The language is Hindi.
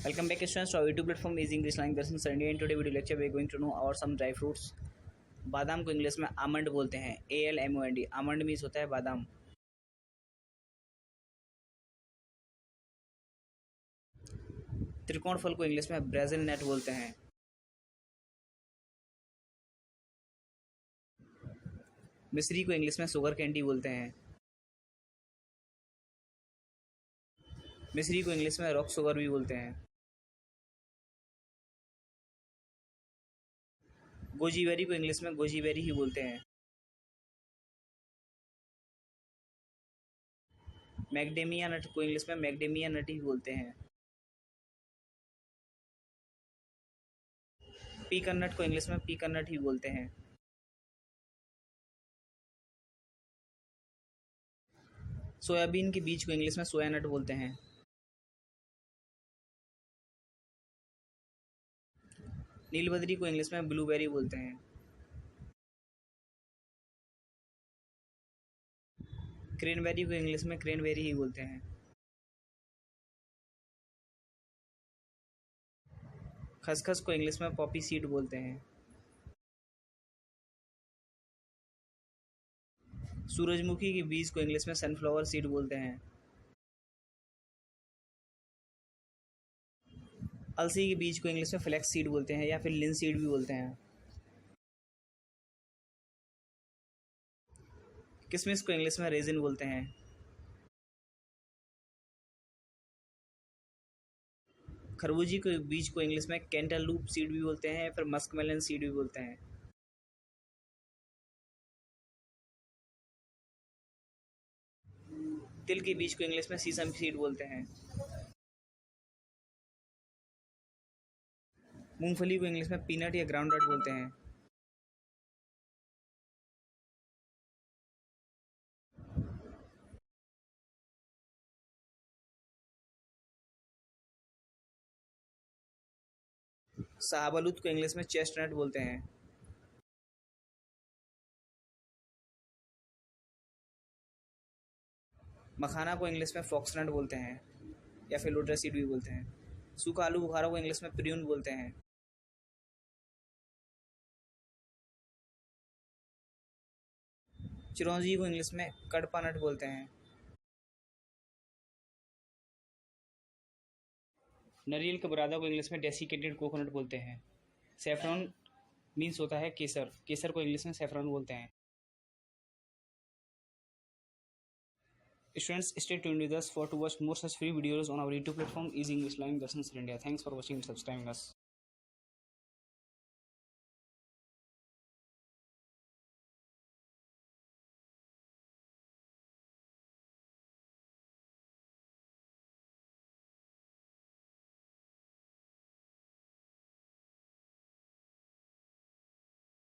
Welcome back students to our YouTube platform is English Language Darshan Sir India. In today video lecture we are going to know about some dry fruits. बादाम को इंग्लिश में आमंड बोलते हैं, ALMOND. आमंड मीन्स होता है बादाम. त्रिकोण फल को इंग्लिश में ब्राज़िल नट बोलते हैं. मिश्री को इंग्लिश में शुगर कैंडी बोलते हैं. मिश्री को इंग्लिश में रॉक शुगर भी बोलते हैं. गोजीबेरी को इंग्लिश में गोजीबेरी ही बोलते हैं. मैक्डेमिया नट को इंग्लिश में मैक्डेमिया नट ही बोलते हैं. पीकन नट को इंग्लिश में पीकन नट ही बोलते हैं. सोयाबीन के बीज को इंग्लिश में सोया नट बोलते हैं. नीलबदरी को इंग्लिश में ब्लूबेरी बोलते हैं. क्रेनबेरी को इंग्लिश में क्रेनबेरी ही बोलते हैं. खसखस को इंग्लिश में पॉपी सीड बोलते हैं. सूरजमुखी के बीज को इंग्लिश में सनफ्लावर सीड बोलते हैं. अलसी के बीज को इंग्लिश में फ्लैक्स सीड बोलते हैं या फिर लिन सीड भी बोलते हैं. किशमिश को इंग्लिश में रेजिन बोलते हैं. खरबूजी के बीज को इंग्लिश में कैंटालूप सीड भी बोलते हैं, फिर मस्कमेलन सीड भी बोलते हैं. तिल के बीज को इंग्लिश में सीसम सीड बोलते हैं. मूंगफली को इंग्लिश में पीनट या ग्राउंडनट बोलते हैं. शाहबलूत को इंग्लिश में चेस्टनट बोलते हैं. मखाना को इंग्लिश में फॉक्सनट बोलते हैं या फिर लोटस सीड भी बोलते हैं. सूखा आलू बुखारा को इंग्लिश में प्रून बोलते हैं. चिरौंजी को इंग्लिश में कडपा नट बोलते हैं. नारियल के बुरादा को इंग्लिश में डेसिकेटेड कोकोनट बोलते हैं. सैफरन मीन्स होता है केसर. केसर को इंग्लिश में सैफरन बोलते हैं. Students, stay tuned with us to watch more such free videos on our YouTube platform is English Language Darshan Sir India. Thanks for watching and subscribing us.